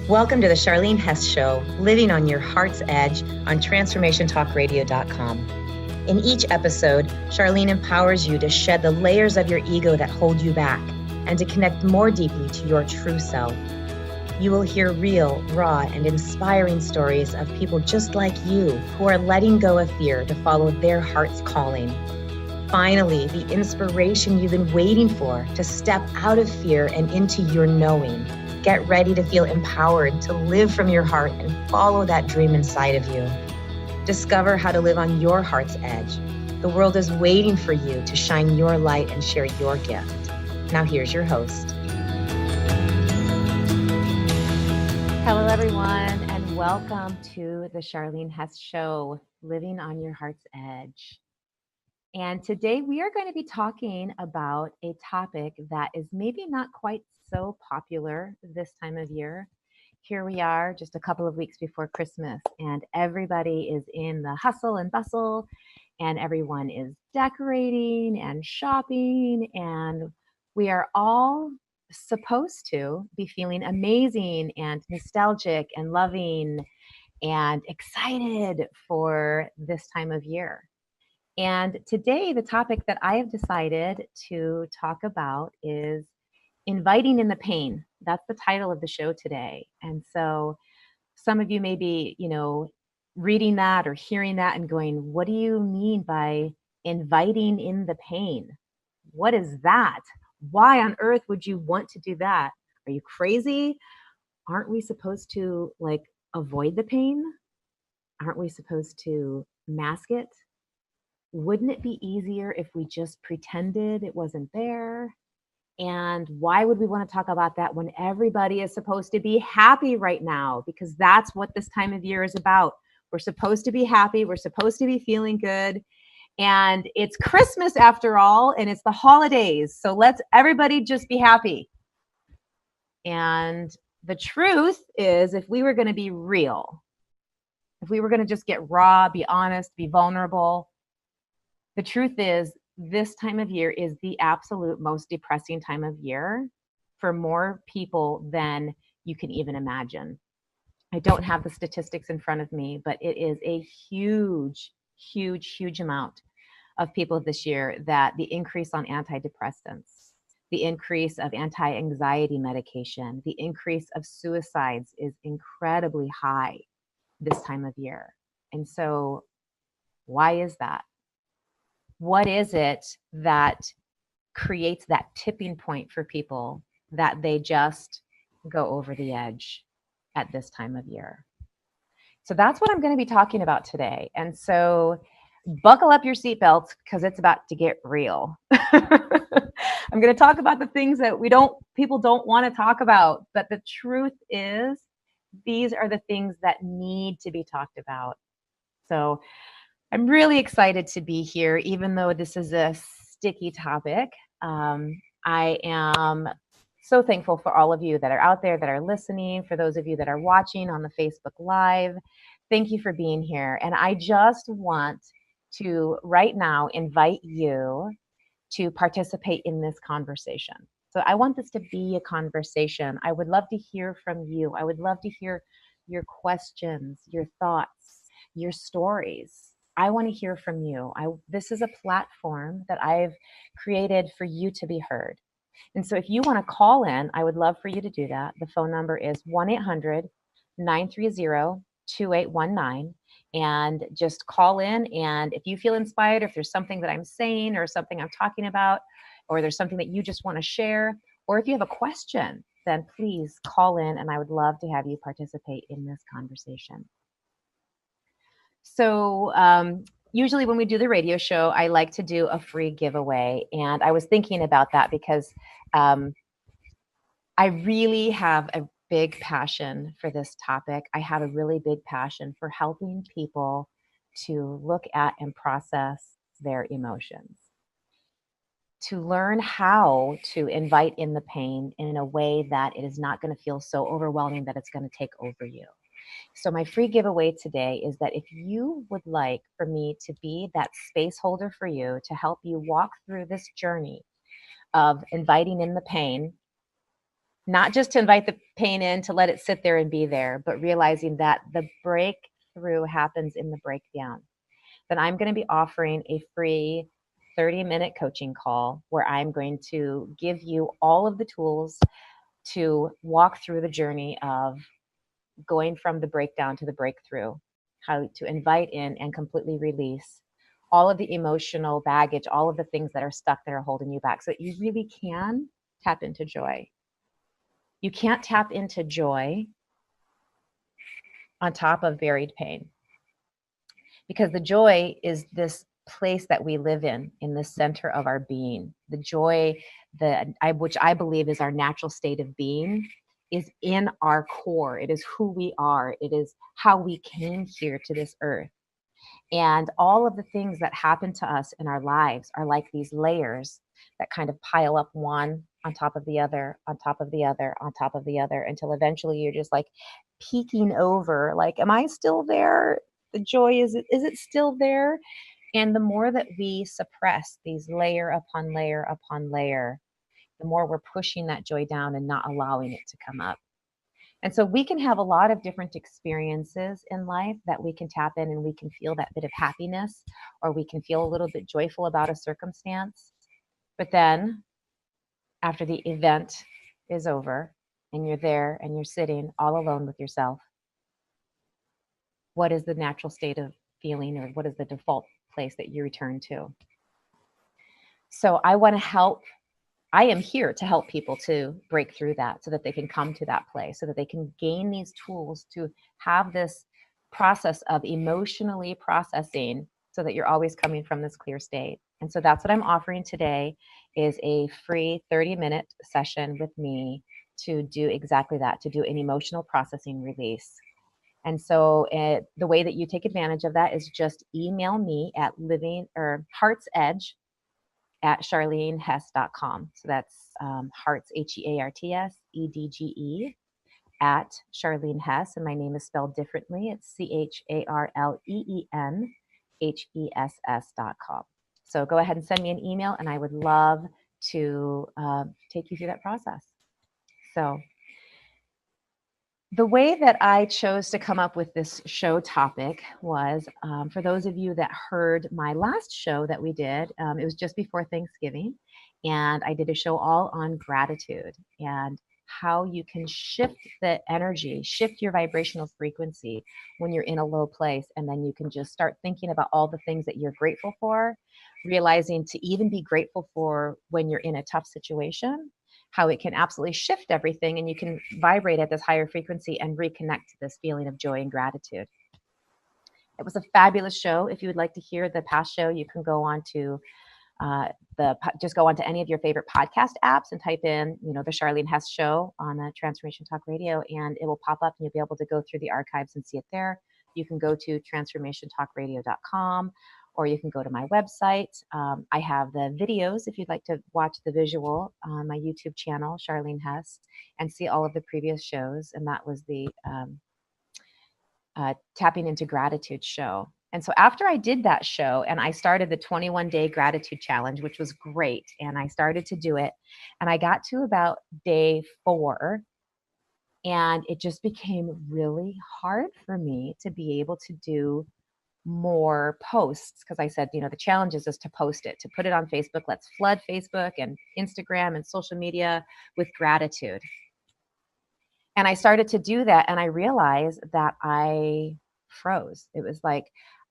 Welcome to the Charlene Hess Show, living on your heart's edge on transformationtalkradio.com. In each episode, Charlene empowers you to shed the layers of your ego that hold you back and to connect more deeply to your true self. You will hear real, raw, and inspiring stories of people just like you who are letting go of fear to follow their heart's calling. Finally, the inspiration you've been waiting for to step out of fear and into your knowing. Get ready to feel empowered to live from your heart and follow that dream inside of you. Discover how to live on your heart's edge. The world is waiting for you to shine your light and share your gift. Now here's your host. Hello, everyone, and welcome to the Charlene Hess Show, living on your heart's edge. And today we are going to be talking about a topic that is maybe not quite so popular this time of year. Here we are just a couple of weeks before Christmas, and everybody is in the hustle and bustle, and everyone is decorating and shopping, and we are all supposed to be feeling amazing and nostalgic and loving and excited for this time of year. And today, the topic that I have decided to talk about is inviting in the pain. That's the title of the show today. And so some of you may be, reading that or hearing that and going, what do you mean by inviting in the pain? What is that? Why on earth would you want to do that? Are you crazy? Aren't we supposed to avoid the pain? Aren't we supposed to mask it? Wouldn't it be easier if we just pretended it wasn't there? And why would we want to talk about that when everybody is supposed to be happy right now? Because that's what this time of year is about. We're supposed to be happy. We're supposed to be feeling good. And it's Christmas after all, and it's the holidays. So let's everybody just be happy. And the truth is, if we were going to be real, if we were going to just get raw, be honest, be vulnerable, the truth is, this time of year is the absolute most depressing time of year for more people than you can even imagine. I don't have the statistics in front of me, but it is a huge, huge, huge amount of people this year that the increase on antidepressants, the increase of anti-anxiety medication, the increase of suicides is incredibly high this time of year. And so why is that? What is it that creates that tipping point for people that they just go over the edge at this time of year? So that's what I'm going to be talking about today. And so buckle up your seatbelts because it's about to get real. I'm going to talk about the things that people don't want to talk about. But the truth is, these are the things that need to be talked about. So I'm really excited to be here, even though this is a sticky topic. I am so thankful for all of you that are out there that are listening, for those of you that are watching on the Facebook Live. Thank you for being here. And I just want to right now invite you to participate in this conversation. So I want this to be a conversation. I would love to hear from you. I would love to hear your questions, your thoughts, your stories. I want to hear from you. This is a platform that I've created for you to be heard. And so if you want to call in, I would love for you to do that. The phone number is 1-800-930-2819. And just call in. And if you feel inspired, if there's something that I'm saying or something I'm talking about, or there's something that you just want to share, or if you have a question, then please call in and I would love to have you participate in this conversation. So usually when we do the radio show, I like to do a free giveaway. And I was thinking about that because I really have a big passion for this topic. I have a really big passion for helping people to look at and process their emotions, to learn how to invite in the pain in a way that it is not going to feel so overwhelming that it's going to take over you. So my free giveaway today is that if you would like for me to be that space holder for you to help you walk through this journey of inviting in the pain, Not just to invite the pain in, to let it sit there and be there, but realizing that the breakthrough happens in the breakdown. Then I'm going to be offering a free 30-minute coaching call where I'm going to give you all of the tools to walk through the journey of going from the breakdown to the breakthrough, how to invite in and completely release all of the emotional baggage, all of the things that are stuck that are holding you back, so that you really can tap into joy. You can't tap into joy on top of buried pain, because the joy is this place that we live in the center of our being. The joy, which I believe is our natural state of being, is in our core. It is who we are. It is how we came here to this earth. And all of the things that happen to us in our lives are like these layers that kind of pile up one on top of the other, on top of the other, on top of the other, until eventually you're just like peeking over, like, am I still there? The joy, is it still there? And the more that we suppress these layer upon layer upon layer, the more we're pushing that joy down and not allowing it to come up. And so we can have a lot of different experiences in life that we can tap in, and we can feel that bit of happiness, or we can feel a little bit joyful about a circumstance. But then after the event is over and you're there and you're sitting all alone with yourself, what is the natural state of feeling, or what is the default place that you return to? So I want to help. I am here to help people to break through that, so that they can come to that place, so that they can gain these tools to have this process of emotionally processing, so that you're always coming from this clear state. And so that's what I'm offering today, is a free 30-minute session with me to do exactly that, to do an emotional processing release. And so the way that you take advantage of that is just email me at heartsedge@charlenehess.com. So that's hearts, HEARTSEDGE, at Charlene Hess. And my name is spelled differently. It's CHARLEENHESS.com. So go ahead and send me an email, and I would love to take you through that process. So the way that I chose to come up with this show topic was, for those of you that heard my last show that we did, it was just before Thanksgiving, and I did a show all on gratitude and how you can shift the energy, shift your vibrational frequency when you're in a low place, and then you can just start thinking about all the things that you're grateful for, realizing to even be grateful for when you're in a tough situation, how it can absolutely shift everything, and you can vibrate at this higher frequency and reconnect to this feeling of joy and gratitude. It was a fabulous show. If you would like to hear the past show, you can go on to just go on to any of your favorite podcast apps and type in, the Charlene Hess Show on the Transformation Talk Radio, and it will pop up, and you'll be able to go through the archives and see it there. You can go to transformationtalkradio.com, or you can go to my website. I have the videos if you'd like to watch the visual on my YouTube channel, Charlene Hess, and see all of the previous shows. And that was the Tapping into Gratitude show. And so after I did that show, and I started the 21-day gratitude challenge, which was great, and I started to do it, and I got to about day 4, and it just became really hard for me to be able to do more posts, because I said, the challenge is just to post it, to put it on Facebook. Let's flood Facebook and Instagram and social media with gratitude. And I started to do that, and I realized that I froze. It was like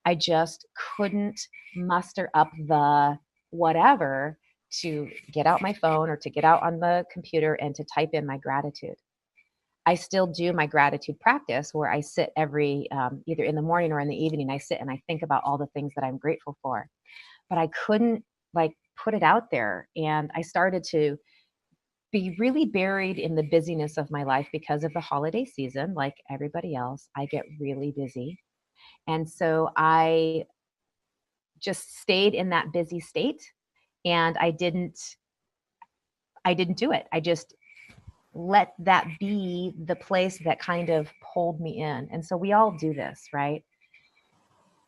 I just couldn't muster up the whatever to get out my phone or to get out on the computer and to type in my gratitude. I still do my gratitude practice where I sit every, either in the morning or in the evening, I sit and I think about all the things that I'm grateful for. But I couldn't put it out there. And I started to be really buried in the busyness of my life because of the holiday season. Like everybody else, I get really busy. And so I just stayed in that busy state, and I didn't do it. I just let that be the place that kind of pulled me in. And so we all do this, right?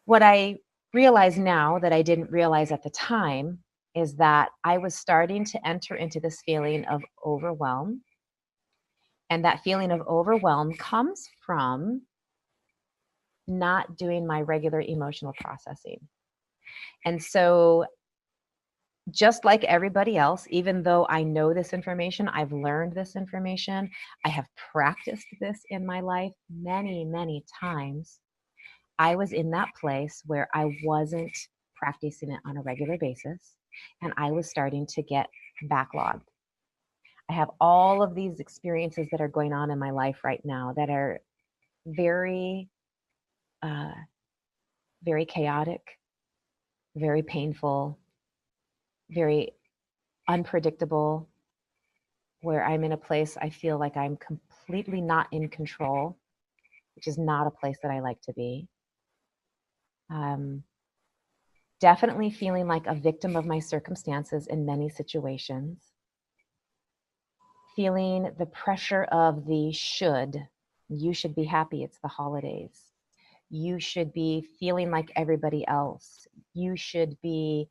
What I realize now that I didn't realize at the time is that I was starting to enter into this feeling of overwhelm And that feeling of overwhelm comes from not doing my regular emotional processing. And so, just like everybody else, even though I know this information, I've learned this information, I have practiced this in my life many, many times, I was in that place where I wasn't practicing it on a regular basis, and I was starting to get backlogged. I have all of these experiences that are going on in my life right now that are very, uh, very chaotic, very painful, very unpredictable, where I'm in a place I feel like I'm completely not in control, which is not a place that I like to be. Definitely feeling like a victim of my circumstances in many situations. Feeling the pressure of the should. You should be happy, it's the holidays. You should be feeling like everybody else. You should be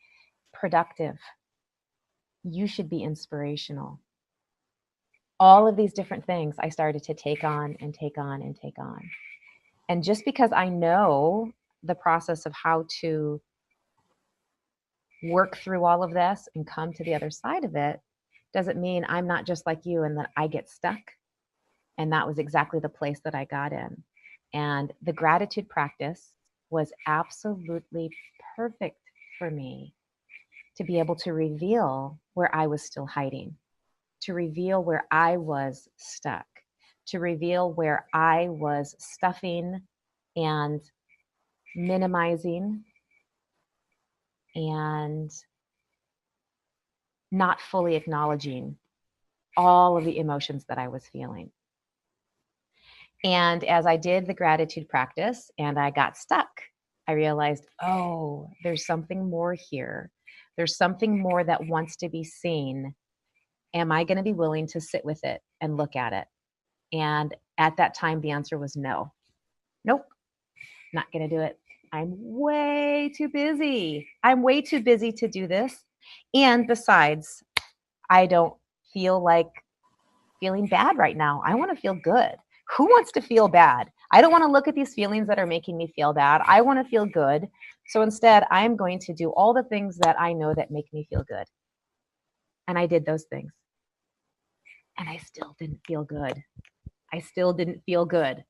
productive. You should be inspirational. All of these different things I started to take on and take on and take on. And just because I know the process of how to work through all of this and come to the other side of it doesn't mean I'm not just like you and that I get stuck. And that was exactly the place that I got in. And the gratitude practice was absolutely perfect for me to be able to reveal where I was still hiding, to reveal where I was stuck, to reveal where I was stuffing and minimizing and not fully acknowledging all of the emotions that I was feeling. And as I did the gratitude practice and I got stuck, I realized, oh, there's something more here. There's something more that wants to be seen. Am I going to be willing to sit with it and look at it? And at that time, the answer was no. Nope, not going to do it. I'm way too busy. I'm way too busy to do this. And besides, I don't feel like feeling bad right now. I want to feel good. Who wants to feel bad? I don't want to look at these feelings that are making me feel bad. I want to feel good. So instead, I'm going to do all the things that I know that make me feel good. And I did those things. And I still didn't feel good. I still didn't feel good.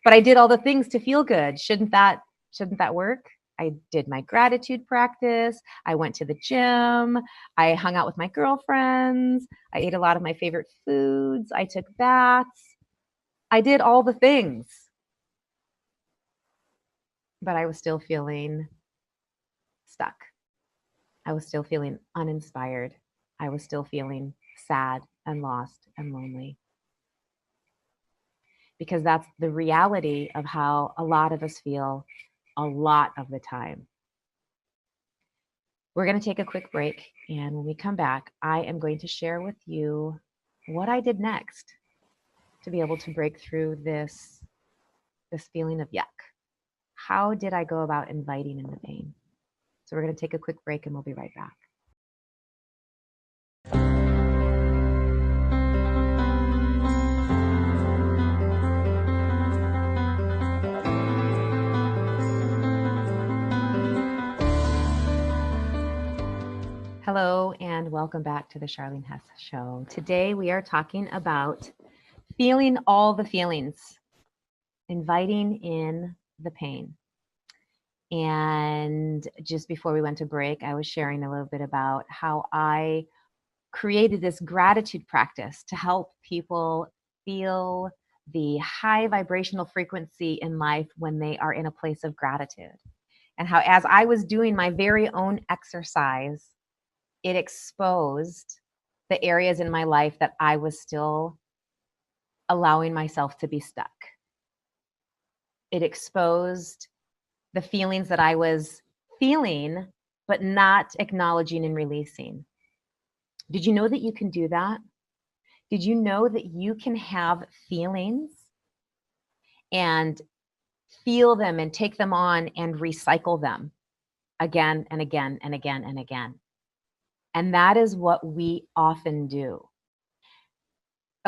But I did all the things to feel good. Shouldn't that work? I did my gratitude practice. I went to the gym. I hung out with my girlfriends. I ate a lot of my favorite foods. I took baths. I did all the things. But I was still feeling stuck. I was still feeling uninspired. I was still feeling sad and lost and lonely. Because that's the reality of how a lot of us feel a lot of the time. We're going to take a quick break. And when we come back, I am going to share with you what I did next to be able to break through this feeling of yuck. How did I go about inviting in the pain? So we're going to take a quick break and we'll be right back. Hello, and welcome back to the Charlene Hess Show. Today we are talking about feeling all the feelings, inviting in the pain. And just before we went to break, I was sharing a little bit about how I created this gratitude practice to help people feel the high vibrational frequency in life when they are in a place of gratitude. And how, as I was doing my very own exercise, it exposed the areas in my life that I was still allowing myself to be stuck. It exposed the feelings that I was feeling, but not acknowledging and releasing. Did you know that you can do that? Did you know that you can have feelings and feel them and take them on and recycle them again and again and again and again? And that is what we often do.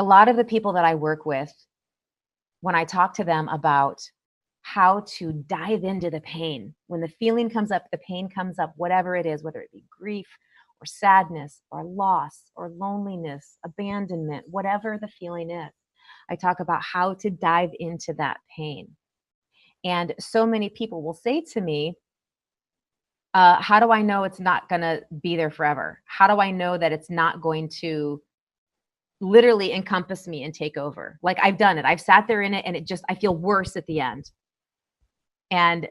A lot of the people that I work with, when I talk to them about how to dive into the pain, when the feeling comes up, the pain comes up, whatever it is, whether it be grief or sadness or loss or loneliness, abandonment, whatever the feeling is, I talk about how to dive into that pain. And so many people will say to me, how do I know it's not going to be there forever? How do I know that it's not going to literally encompass me and take over? Like, I've done it. I've sat there in it and I feel worse at the end. And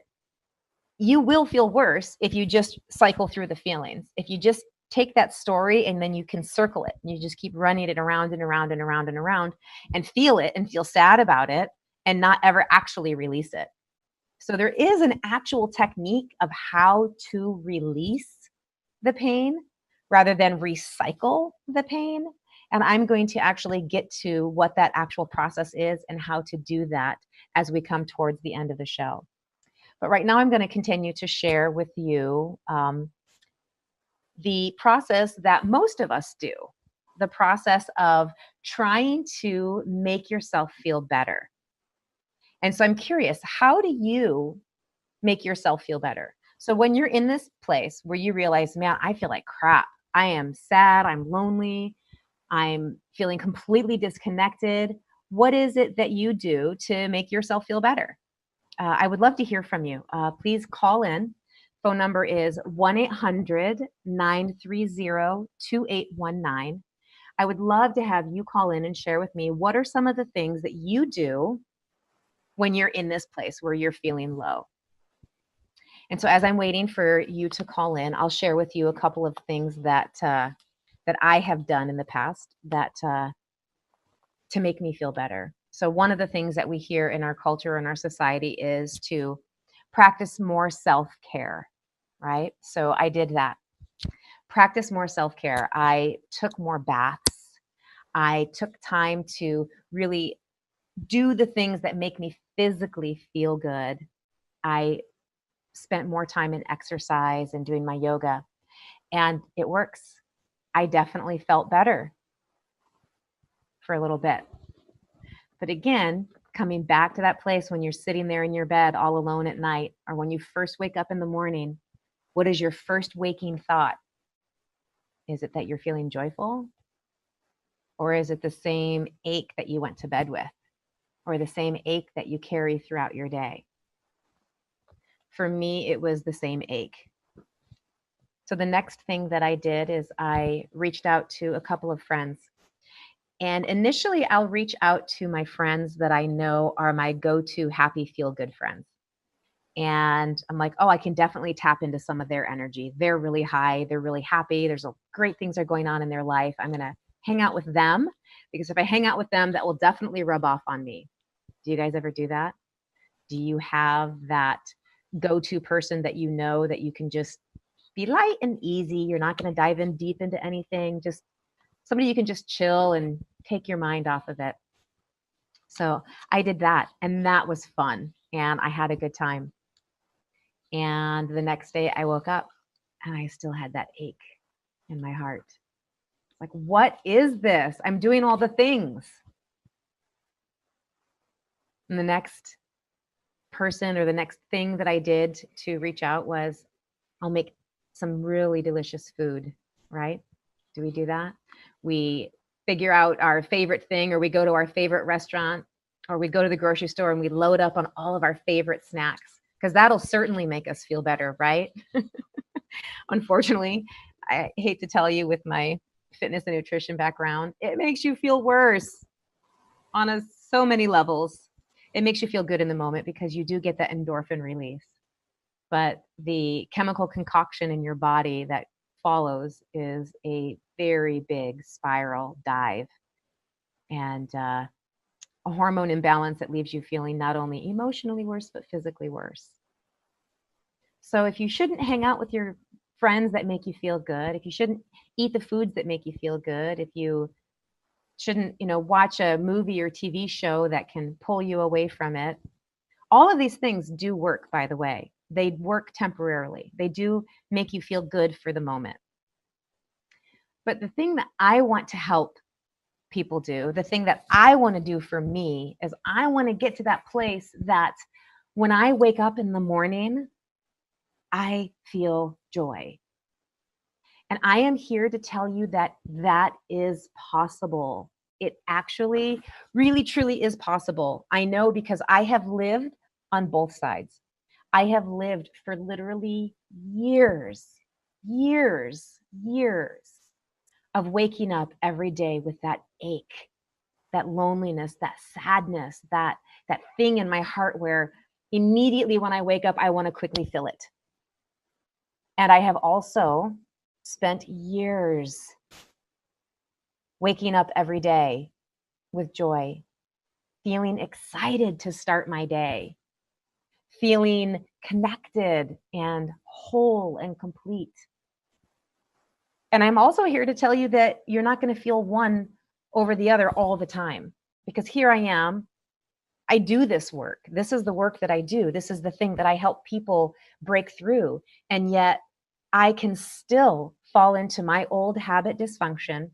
you will feel worse if you just cycle through the feelings. If you just take that story and then you can circle it, and you just keep running it around and around and around and around and feel it and feel sad about it and not ever actually release it. So there is an actual technique of how to release the pain rather than recycle the pain. And I'm going to actually get to what that actual process is and how to do that as we come towards the end of the show. But right now, I'm going to continue to share with you the process that most of us do, the process of trying to make yourself feel better. And so I'm curious, how do you make yourself feel better? So when you're in this place where you realize, man, I feel like crap. I am sad. I'm lonely. I'm feeling completely disconnected. What is it that you do to make yourself feel better? I would love to hear from you. Please call in. Phone number is 1-800-930-2819. I would love to have you call in and share with me, what are some of the things that you do when you're in this place where you're feeling low? And so as I'm waiting for you to call in, I'll share with you a couple of things that I have done in the past that to make me feel better. So one of the things that we hear in our culture and our society is to practice more self-care, right? So I did that. Practice more self-care. I took more baths. I took time to really do the things that make me physically feel good. I spent more time in exercise and doing my yoga, and it works. I definitely felt better for a little bit. But again, coming back to that place when you're sitting there in your bed all alone at night, or when you first wake up in the morning, what is your first waking thought? Is it that you're feeling joyful? Or is it the same ache that you went to bed with? Or the same ache that you carry throughout your day? For me, it was the same ache. So the next thing that I did is I reached out to a couple of friends. And initially, I'll reach out to my friends that I know are my go-to happy, feel-good friends. And I'm like, oh, I can definitely tap into some of their energy. They're really high. They're really happy. There's great things are going on in their life. I'm going to hang out with them, because if I hang out with them, that will definitely rub off on me. Do you guys ever do that? Do you have that go-to person that you know that you can just be light and easy? You're not going to dive in deep into anything. Just somebody you can just chill and take your mind off of it. So I did that, and that was fun, and I had a good time. And the next day I woke up and I still had that ache in my heart. Like, what is this? I'm doing all the things. And the next person or the next thing that I did to reach out was, I'll make some really delicious food, right? Do we do that? We figure out our favorite thing, or we go to our favorite restaurant, or we go to the grocery store and we load up on all of our favorite snacks, because that'll certainly make us feel better, right? Unfortunately, I hate to tell you, with my fitness and nutrition background, it makes you feel worse on so many levels. It makes you feel good in the moment because you do get that endorphin release. But the chemical concoction in your body that follows is a very big spiral dive, and a hormone imbalance that leaves you feeling not only emotionally worse, but physically worse. So if you shouldn't hang out with your friends that make you feel good, if you shouldn't eat the foods that make you feel good, if you shouldn't, watch a movie or TV show that can pull you away from it, all of these things do work, by the way. They work temporarily. They do make you feel good for the moment. But the thing that I want to help people do, the thing that I want to do for me is I want to get to that place that when I wake up in the morning, I feel joy. And I am here to tell you that that is possible. It actually really, truly is possible. I know because I have lived on both sides. I have lived for literally years, years of waking up every day with that ache, that loneliness, that sadness, that thing in my heart where immediately when I wake up, I want to quickly fill it. And I have also spent years waking up every day with joy, feeling excited to start my day, feeling connected and whole and complete. And I'm also here to tell you that you're not going to feel one over the other all the time, because here I am. I do this work. This is the work that I do. This is the thing that I help people break through. And yet I can still fall into my old habit dysfunction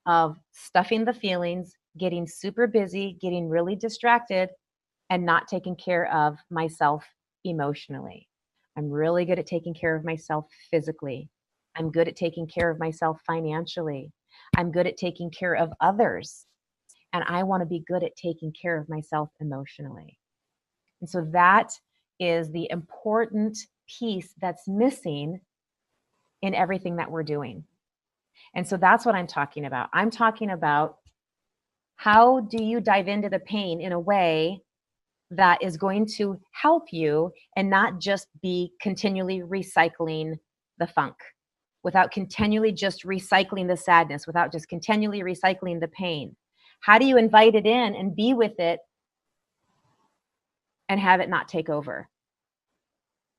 of stuffing the feelings, getting super busy, getting really distracted, and not taking care of myself emotionally. I'm really good at taking care of myself physically. I'm good at taking care of myself financially. I'm good at taking care of others. And I want to be good at taking care of myself emotionally. And so that is the important piece that's missing in everything that we're doing. And so that's what I'm talking about. I'm talking about how do you dive into the pain in a way that is going to help you and not just be continually recycling the funk, without continually just recycling the sadness, without just continually recycling the pain. How do you invite it in and be with it and have it not take over?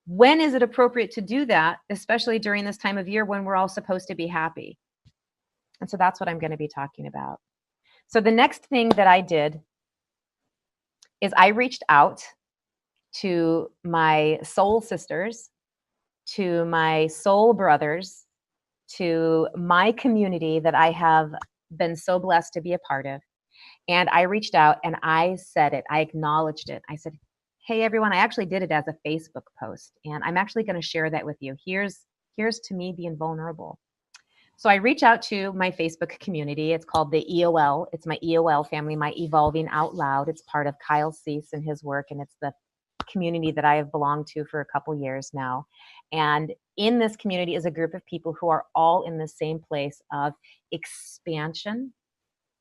When is it appropriate to do that, especially during this time of year when we're all supposed to be happy? And so that's what I'm going to be talking about. So the next thing that I did is I reached out to my soul sisters, to my soul brothers, to my community that I have been so blessed to be a part of. And I reached out and I said it, I acknowledged it. I said, hey, everyone, I actually did it as a Facebook post. And I'm actually going to share that with you. Here's to me being vulnerable. So I reach out to my Facebook community. It's called the EOL. It's my EOL family, my Evolving Out Loud. It's part of Kyle Cease and his work. And it's the community that I have belonged to for a couple years now. And in this community is a group of people who are all in the same place of expansion,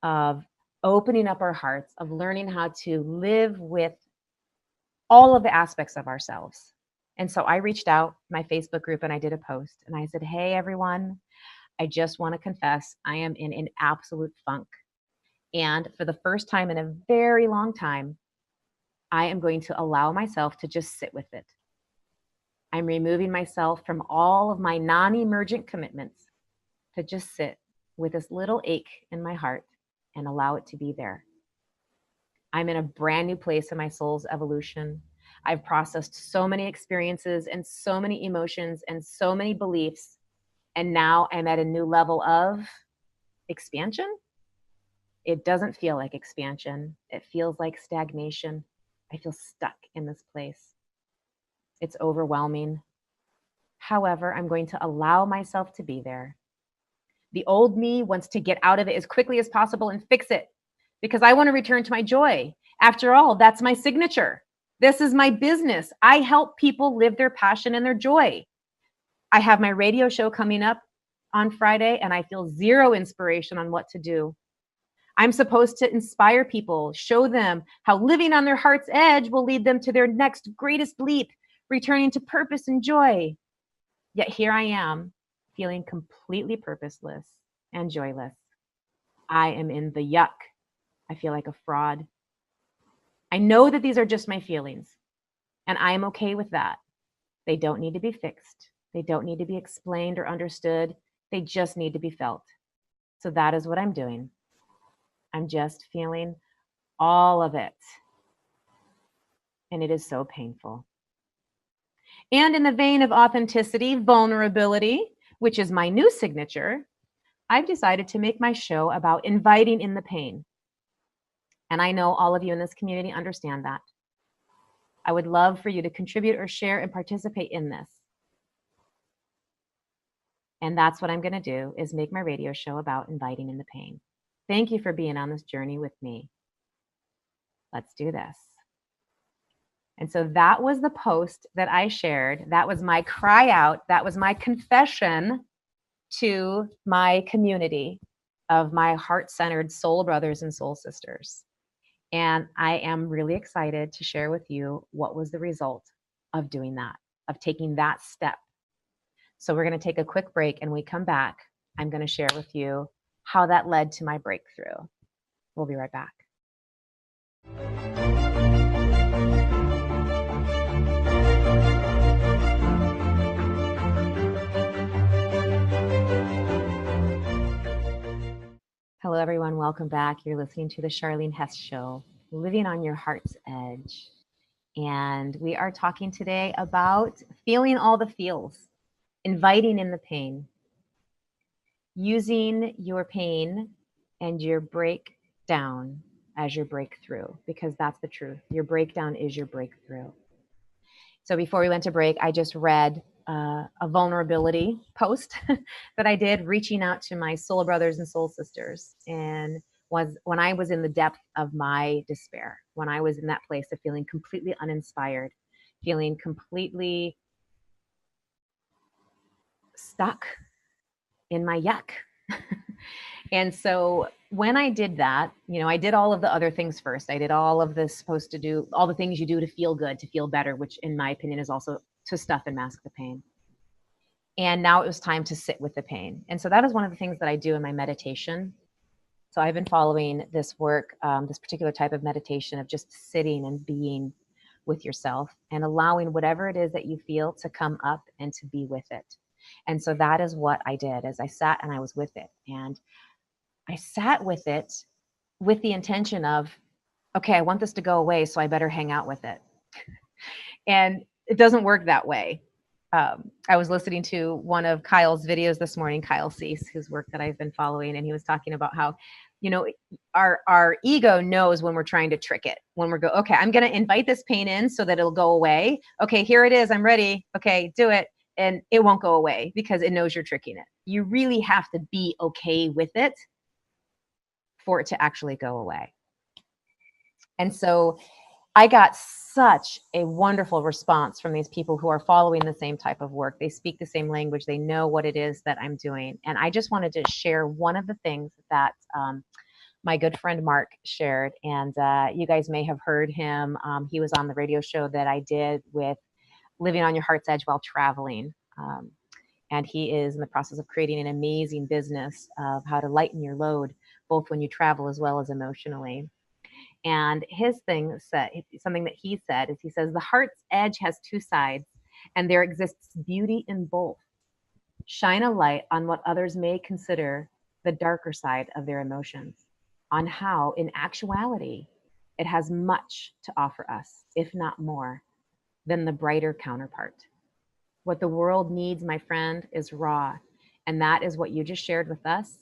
of opening up our hearts, of learning how to live with all of the aspects of ourselves. And so I reached out my Facebook group and I did a post and I said, hey, everyone, I just want to confess I am in an absolute funk. And for the first time in a very long time, I am going to allow myself to just sit with it. I'm removing myself from all of my non-emergent commitments to just sit with this little ache in my heart and allow it to be there. I'm in a brand new place in my soul's evolution. I've processed so many experiences and so many emotions and so many beliefs. And now I'm at a new level of expansion. It doesn't feel like expansion. It feels like stagnation. I feel stuck in this place. It's overwhelming. However, I'm going to allow myself to be there. The old me wants to get out of it as quickly as possible and fix it because I want to return to my joy. After all, that's my signature. This is my business. I help people live their passion and their joy. I have my radio show coming up on Friday and I feel zero inspiration on what to do. I'm supposed to inspire people, show them how living on their heart's edge will lead them to their next greatest leap, returning to purpose and joy. Yet here I am, feeling completely purposeless and joyless. I am in the yuck. I feel like a fraud. I know that these are just my feelings, and I am okay with that. They don't need to be fixed. They don't need to be explained or understood. They just need to be felt. So that is what I'm doing. I'm just feeling all of it. And it is so painful. And in the vein of authenticity, vulnerability, which is my new signature, I've decided to make my show about inviting in the pain. And I know all of you in this community understand that. I would love for you to contribute or share and participate in this. And that's what I'm going to do, is make my radio show about inviting in the pain. Thank you for being on this journey with me. Let's do this. And so that was the post that I shared. That was my cry out. That was my confession to my community of my heart-centered soul brothers and soul sisters. And I am really excited to share with you what was the result of doing that, of taking that step. So we're going to take a quick break, and when we come back, I'm going to share with you how that led to my breakthrough. We'll be right back. Hello, everyone. Welcome back. You're listening to the Charlene Hess Show, Living on Your Heart's Edge. And we are talking today about feeling all the feels, inviting in the pain, using your pain and your breakdown as your breakthrough, because that's the truth. Your breakdown is your breakthrough. So before we went to break, I just read a vulnerability post that I did, reaching out to my soul brothers and soul sisters. And was when I was in the depth of my despair, when I was in that place of feeling completely uninspired, feeling completely stuck in my yuck. And so when I did that, I did all of the other things first. I did all of this supposed to do, all the things you do to feel good, to feel better, which in my opinion is also to stuff and mask the pain. And now it was time to sit with the pain. And so that is one of the things that I do in my meditation. So I've been following this work, this particular type of meditation of just sitting and being with yourself and allowing whatever it is that you feel to come up and to be with it. And so that is what I did, as I sat and I was with it. And I sat with it with the intention of, okay, I want this to go away, so I better hang out with it. And it doesn't work that way. I was listening to one of Kyle's videos this morning, Kyle Cease, whose work that I've been following, and he was talking about how, our ego knows when we're trying to trick it, when we're okay, I'm going to invite this pain in so that it'll go away. Okay, here it is. I'm ready. Okay, do it. And it won't go away because it knows you're tricking it. You really have to be okay with it for it to actually go away. And so I got such a wonderful response from these people who are following the same type of work. They speak the same language. They know what it is that I'm doing. And I just wanted to share one of the things that my good friend Mark shared. And you guys may have heard him. He was on the radio show that I did with Living on Your Heart's Edge while traveling. And he is in the process of creating an amazing business of how to lighten your load, both when you travel as well as emotionally. And his thing said, something that he said is, he says, the heart's edge has two sides, and there exists beauty in both. Shine a light on what others may consider the darker side of their emotions, on how, in actuality, it has much to offer us, if not more, than the brighter counterpart. What the world needs, my friend, is raw. And that is what you just shared with us.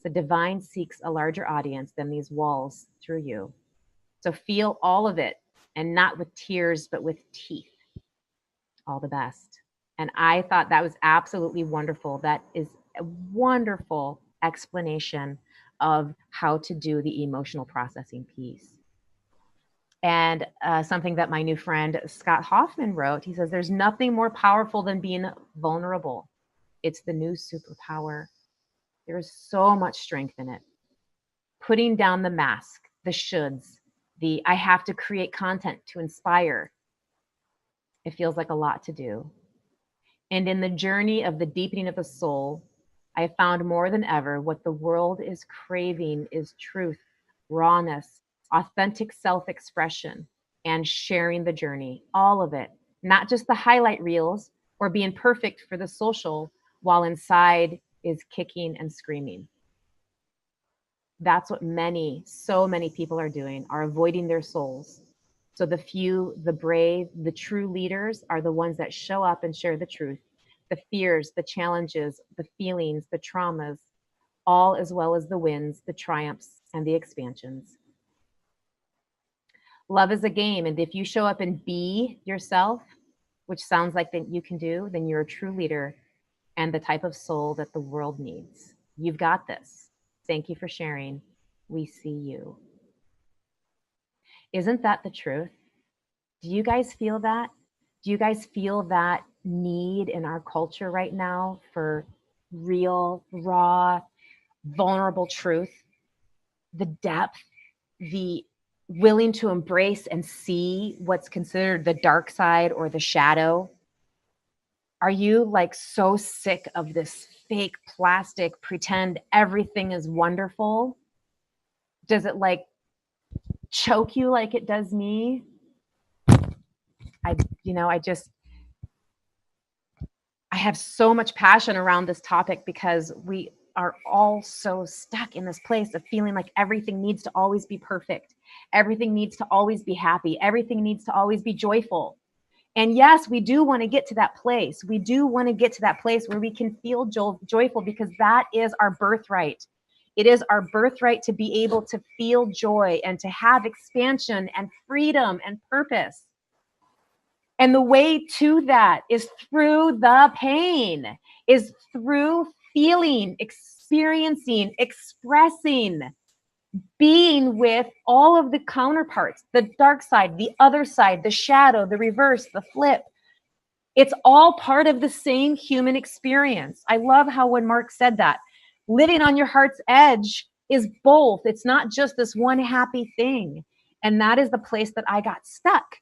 The divine seeks a larger audience than these walls through you. So feel all of it, and not with tears, but with teeth. All the best. And I thought that was absolutely wonderful. That is a wonderful explanation of how to do the emotional processing piece. And something that my new friend Scott Hoffman wrote, he says, there's nothing more powerful than being vulnerable. It's the new superpower. There is so much strength in it. Putting down the mask, the shoulds, the I have to create content to inspire. It feels like a lot to do. And in the journey of the deepening of the soul, I have found more than ever what the world is craving is truth, rawness, authentic self-expression, and sharing the journey, all of it, not just the highlight reels or being perfect for the social while inside is kicking and screaming. That's what so many people are doing, are avoiding their souls. So the few, the brave, the true leaders are the ones that show up and share the truth, the fears, the challenges, the feelings, the traumas, all as well as the wins, the triumphs, and the expansions. Love is a game, and if you show up and be yourself, which sounds like that you can do, then you're a true leader and the type of soul that the world needs. You've got this. Thank you for sharing. We see you. Isn't that the truth? Do you guys feel that? Do you guys feel that need in our culture right now for real, raw, vulnerable truth? The depth, the willing to embrace and see what's considered the dark side or the shadow? Are you like so sick of this fake plastic pretend everything is wonderful? Does it like choke you like it does me? I have so much passion around this topic because we are all so stuck in this place of feeling like everything needs to always be perfect. Everything needs to always be happy. Everything needs to always be joyful. And yes, we do want to get to that place. We do want to get to that place where we can feel joyful because that is our birthright. It is our birthright to be able to feel joy and to have expansion and freedom and purpose. And the way to that is through the pain, is through feeling, experiencing, expressing, being with all of the counterparts, the dark side, the other side, the shadow, the reverse, the flip. It's all part of the same human experience. I love how when Mark said that, living on your heart's edge is both. It's not just this one happy thing. And that is the place that I got stuck.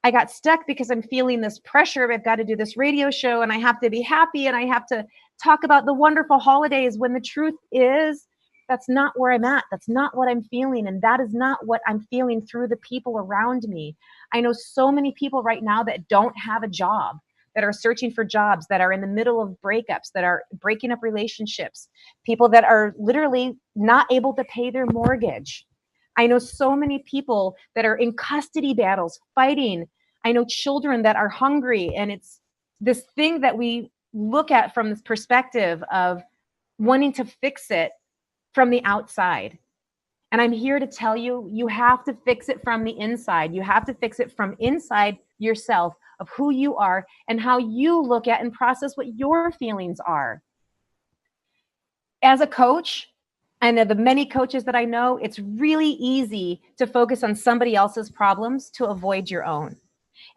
I got stuck because I'm feeling this pressure. I've got to do this radio show and I have to be happy and I have to talk about the wonderful holidays when the truth is that's not where I'm at. That's not what I'm feeling. And that is not what I'm feeling through the people around me. I know so many people right now that don't have a job, that are searching for jobs, that are in the middle of breakups, that are breaking up relationships, people that are literally not able to pay their mortgage. I know so many people that are in custody battles, fighting. I know children that are hungry. And it's this thing that we look at from this perspective of wanting to fix it from the outside. And I'm here to tell you, you have to fix it from the inside. You have to fix it from inside yourself of who you are and how you look at and process what your feelings are. As a coach, and the many coaches that I know, it's really easy to focus on somebody else's problems to avoid your own.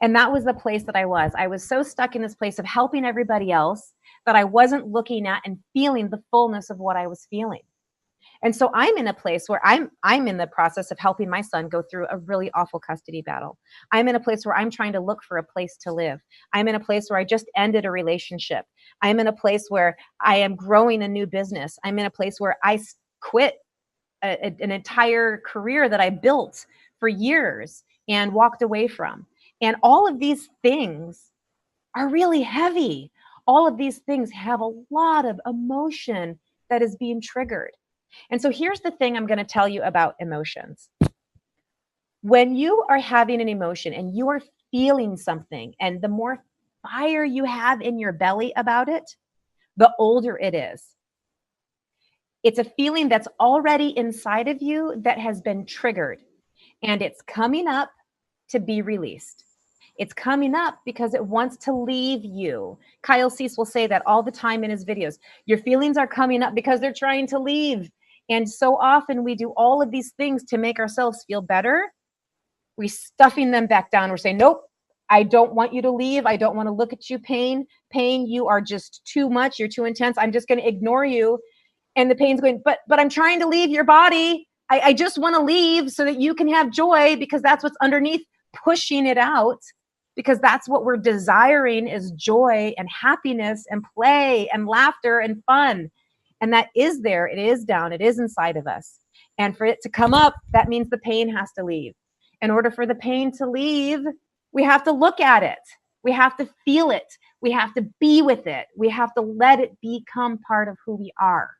And that was the place that I was. I was so stuck in this place of helping everybody else that I wasn't looking at and feeling the fullness of what I was feeling. And so I'm in a place where I'm in the process of helping my son go through a really awful custody battle. I'm in a place where I'm trying to look for a place to live. I'm in a place where I just ended a relationship. I'm in a place where I am growing a new business. I'm in a place where I quit an entire career that I built for years and walked away from. And all of these things are really heavy. All of these things have a lot of emotion that is being triggered. And so here's the thing I'm going to tell you about emotions. When you are having an emotion and you are feeling something, and the more fire you have in your belly about it, the older it is. It's a feeling that's already inside of you that has been triggered, and it's coming up to be released. It's coming up because it wants to leave you. Kyle Cease will say that all the time in his videos. Your feelings are coming up because they're trying to leave. And so often we do all of these things to make ourselves feel better. We're stuffing them back down. We're saying, nope, I don't want you to leave. I don't want to look at you, pain. Pain, you are just too much. You're too intense. I'm just going to ignore you. And the pain's going, but I'm trying to leave your body. I just want to leave so that you can have joy, because that's what's underneath pushing it out, because that's what we're desiring is joy and happiness and play and laughter and fun. And that is there. It is down. It is inside of us. And for it to come up, that means the pain has to leave. In order for the pain to leave, we have to look at it. We have to feel it. We have to be with it. We have to let it become part of who we are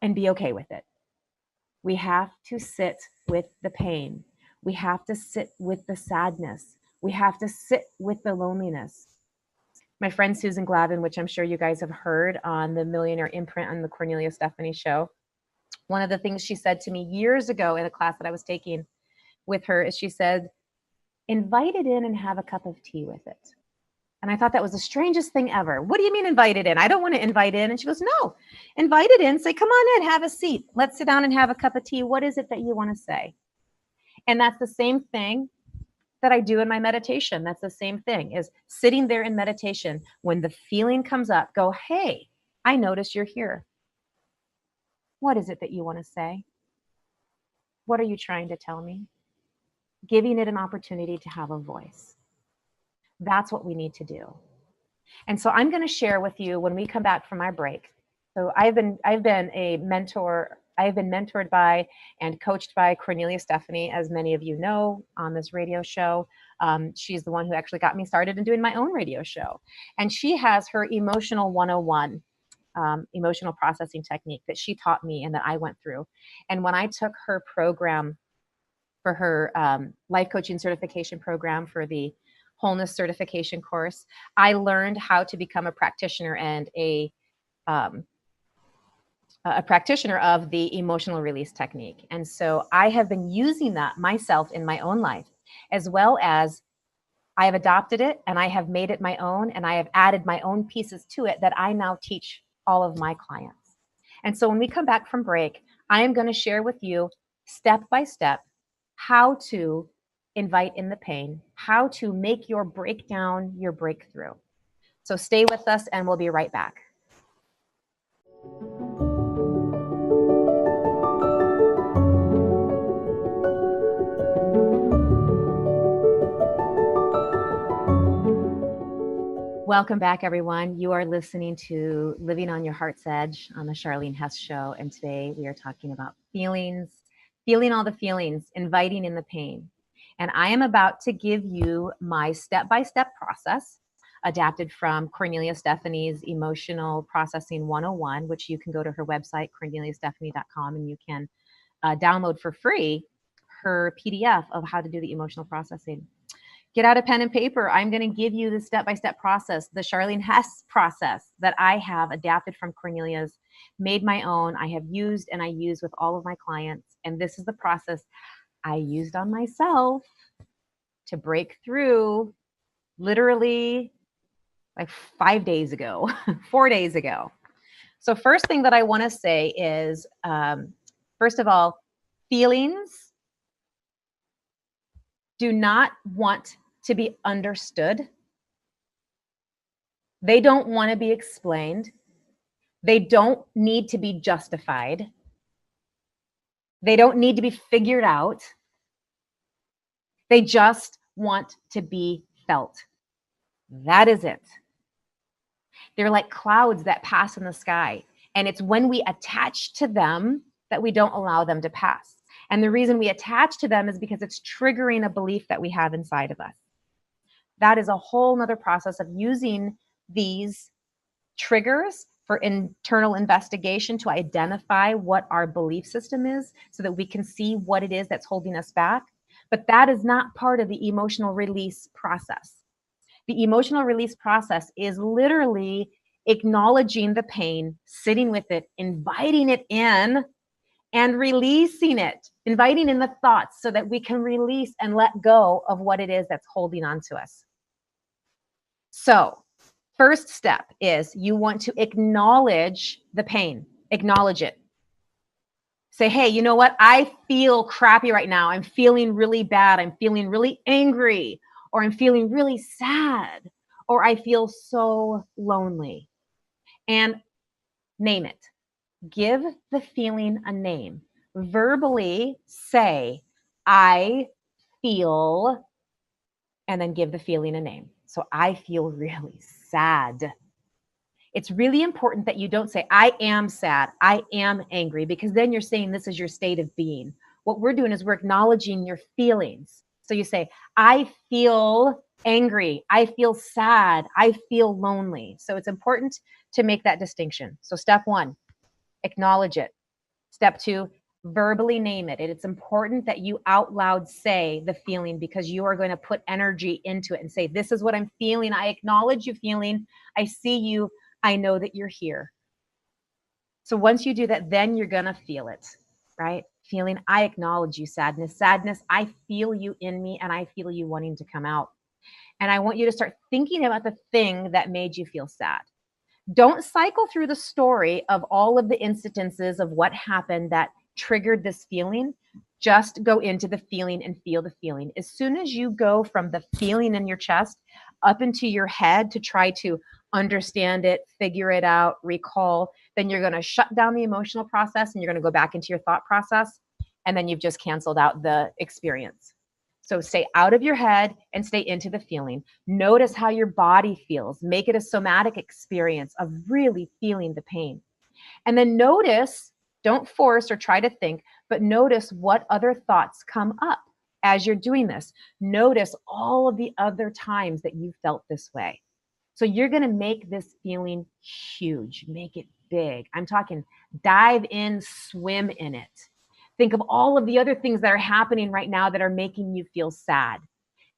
and be okay with it. We have to sit with the pain. We have to sit with the sadness. We have to sit with the loneliness. My friend Susan Glavin, which I'm sure you guys have heard on the Millionaire Imprint on the Cornelia Stephanie show, one of the things she said to me years ago in a class that I was taking with her is she said, invite it in and have a cup of tea with it. And I thought that was the strangest thing ever. What do you mean invite it in? I don't want to invite in. And she goes, no, invite it in. Say, come on in, have a seat. Let's sit down and have a cup of tea. What is it that you want to say? And that's the same thing that I do in my meditation. That's the same thing, is sitting there in meditation. When the feeling comes up, go, hey, I notice you're here. What is it that you want to say? What are you trying to tell me? Giving it an opportunity to have a voice. That's what we need to do. And so I'm going to share with you when we come back from our break. So I've been a mentor. I've been mentored by and coached by Cornelia Stephanie, as many of you know, on this radio show. She's the one who actually got me started in doing my own radio show. And she has her emotional 101, emotional processing technique that she taught me and that I went through. And when I took her program for her life coaching certification program for the wholeness certification course, I learned how to become a practitioner and a practitioner of the emotional release technique. And so I have been using that myself in my own life, as well as I have adopted it and I have made it my own, and I have added my own pieces to it that I now teach all of my clients. And so when we come back from break, I am going to share with you step by step how to invite in the pain, how to make your breakdown your breakthrough. So stay with us and we'll be right back. Welcome back, everyone. You are listening to Living on Your Heart's Edge on the Charlene Hess Show. And today we are talking about feelings, feeling all the feelings, inviting in the pain. And I am about to give you my step-by-step process adapted from Cornelia Stephanie's Emotional Processing 101, which you can go to her website, corneliastephanie.com, and you can download for free her PDF of how to do the emotional processing. Get out a pen and paper. I'm going to give you the step-by-step process, the Charlene Hess process that I have adapted from Cornelia's, made my own. I have used and I use with all of my clients. And this is the process I used on myself to break through literally like 5 days ago, 4 days ago. So first thing that I want to say is, first of all, feelings do not want to be understood. They don't want to be explained. They don't need to be justified. They don't need to be figured out. They just want to be felt. That is it. They're like clouds that pass in the sky. And it's when we attach to them that we don't allow them to pass. And the reason we attach to them is because it's triggering a belief that we have inside of us. That is a whole nother process of using these triggers for internal investigation to identify what our belief system is so that we can see what it is that's holding us back. But that is not part of the emotional release process. The emotional release process is literally acknowledging the pain, sitting with it, inviting it in, and releasing it, inviting in the thoughts so that we can release and let go of what it is that's holding on to us. So, first step is you want to acknowledge the pain, acknowledge it. Say, hey, you know what? I feel crappy right now. I'm feeling really bad. I'm feeling really angry, or I'm feeling really sad, or I feel so lonely. And name it. Give the feeling a name. Verbally say, I feel, and then give the feeling a name. So I feel really sad. It's really important that you don't say, I am sad, I am angry, because then you're saying this is your state of being. What we're doing is we're acknowledging your feelings. So you say, I feel angry, I feel sad, I feel lonely. So it's important to make that distinction. So step one, acknowledge it. Step two, Verbally name it. It's important that you out loud say the feeling, because you are going to put energy into it and say, this is what I'm feeling. I acknowledge you feeling. I see you. I know that you're here. So once you do that, then you're going to feel it, right? Feeling, I acknowledge you, sadness. Sadness, I feel you in me, and I feel you wanting to come out. And I want you to start thinking about the thing that made you feel sad. Don't cycle through the story of all of the incidences of what happened that triggered this feeling. Just go into the feeling and feel the feeling. As soon as you go from the feeling in your chest up into your head to try to understand it, figure it out, recall, then you're going to shut down the emotional process and you're going to go back into your thought process. And then you've just canceled out the experience. So stay out of your head and stay into the feeling. Notice how your body feels. Make it a somatic experience of really feeling the pain. And then notice, don't force or try to think, but notice what other thoughts come up as you're doing this. Notice all of the other times that you felt this way. So you're going to make this feeling huge, make it big. I'm talking dive in, swim in it. Think of all of the other things that are happening right now that are making you feel sad,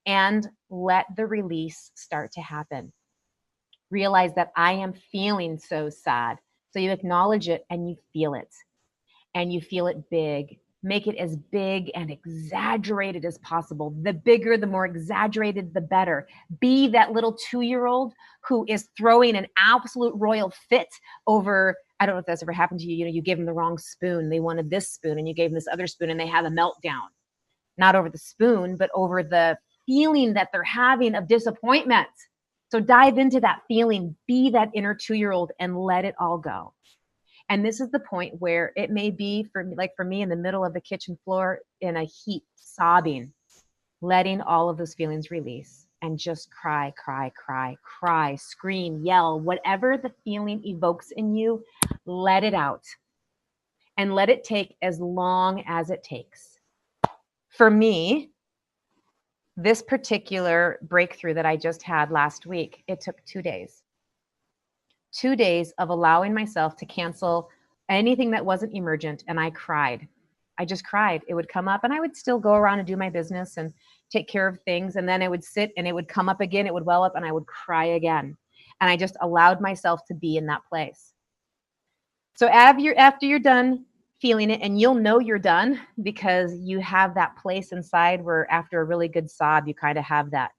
and let the release start to happen. Realize that I am feeling so sad. So you acknowledge it and you feel it, and you feel it big. Make it as big and exaggerated as possible. The bigger, the more exaggerated, the better. Be that little 2-year-old who is throwing an absolute royal fit over, I don't know if that's ever happened to you. You know, you gave them the wrong spoon. They wanted this spoon and you gave them this other spoon and they have a meltdown. Not over the spoon, but over the feeling that they're having of disappointment. So dive into that feeling, be that inner 2-year-old and let it all go. And this is the point where it may be for me, like for me, in the middle of the kitchen floor in a heap, sobbing, letting all of those feelings release and just cry, cry, cry, cry, scream, yell, whatever the feeling evokes in you, let it out and let it take as long as it takes. For me, this particular breakthrough that I just had last week, it took 2 days. 2 days of allowing myself to cancel anything that wasn't emergent. And I cried. I just cried. It would come up and I would still go around and do my business and take care of things. And then it would sit and it would come up again. It would well up and I would cry again. And I just allowed myself to be in that place. So after you're done feeling it, and you'll know you're done because you have that place inside where after a really good sob, you kind of have that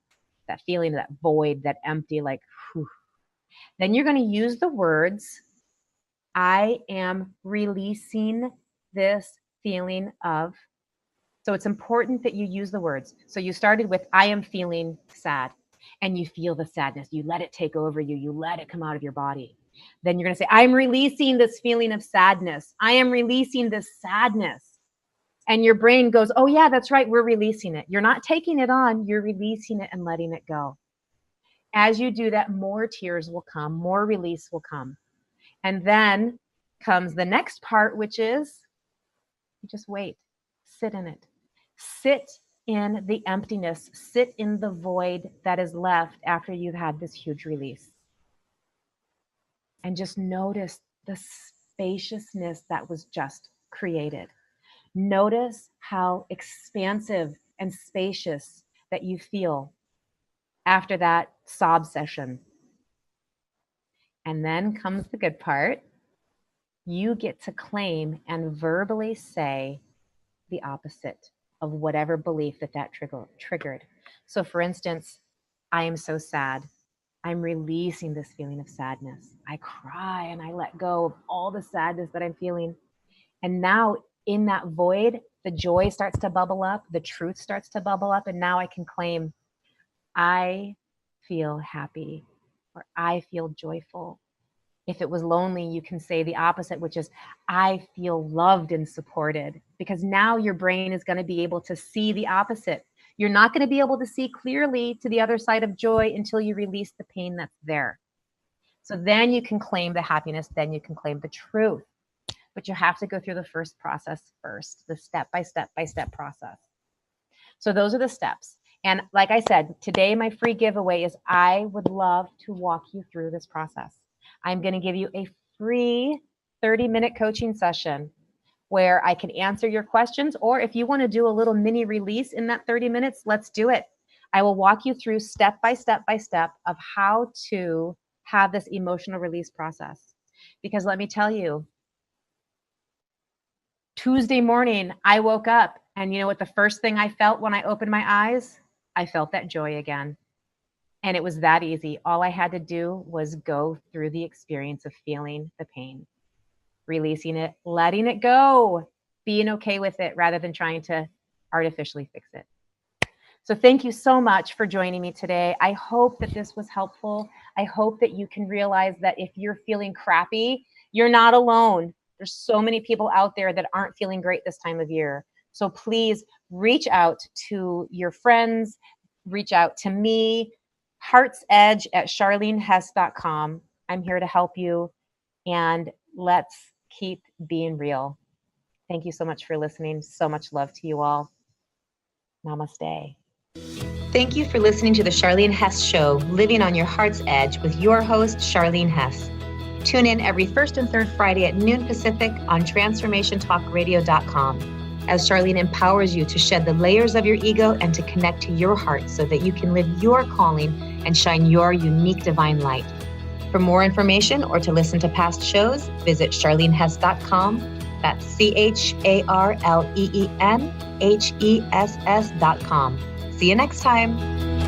feeling, that void, that empty, like, whew. Then you're going to use the words, I am releasing this feeling of. So it's important that you use the words. So you started with, I am feeling sad, and you feel the sadness. You let it take over you. You let it come out of your body. Then you're going to say, I'm releasing this feeling of sadness. I am releasing this sadness. And your brain goes, oh yeah, that's right. We're releasing it. You're not taking it on. You're releasing it and letting it go. As you do that, more tears will come, more release will come. And then comes the next part, which is you just wait, sit in it, sit in the emptiness, sit in the void that is left after you've had this huge release. And just notice the spaciousness that was just created. Notice how expansive and spacious that you feel after that sob session. And then comes the good part. You get to claim and verbally say the opposite of whatever belief that triggered. So for instance, I am so sad. I'm releasing this feeling of sadness. I cry and I let go of all the sadness that I'm feeling. And now in that void, the joy starts to bubble up, the truth starts to bubble up, and now I can claim, I feel happy, or I feel joyful. If it was lonely, you can say the opposite, which is, I feel loved and supported, because now your brain is going to be able to see the opposite. You're not going to be able to see clearly to the other side of joy until you release the pain that's there. So then you can claim the happiness, then you can claim the truth. But you have to go through the first process first, the step-by-step process. So those are the steps. And like I said, today my free giveaway is I would love to walk you through this process. I'm going to give you a free 30-minute coaching session where I can answer your questions. Or if you want to do a little mini release in that 30 minutes, let's do it. I will walk you through step by step of how to have this emotional release process. Because let me tell you, Tuesday morning, I woke up and you know what the first thing I felt when I opened my eyes? I felt that joy again. And it was that easy. All I had to do was go through the experience of feeling the pain, releasing it, letting it go, being okay with it rather than trying to artificially fix it. So thank you so much for joining me today. I hope that this was helpful. I hope that you can realize that if you're feeling crappy, you're not alone. There's so many people out there that aren't feeling great this time of year. So please reach out to your friends, reach out to me, heartsedge@charlenehess.com. I'm here to help you, and let's keep being real. Thank you so much for listening. So much love to you all. Namaste. Thank you for listening to the Charlene Hess Show, Living on Your Heart's Edge with your host, Charlene Hess. Tune in every first and third Friday at noon Pacific on transformationtalkradio.com as Charlene empowers you to shed the layers of your ego and to connect to your heart so that you can live your calling and shine your unique divine light. For more information or to listen to past shows, visit charlenehess.com. That's CharlenHess.com. See you next time.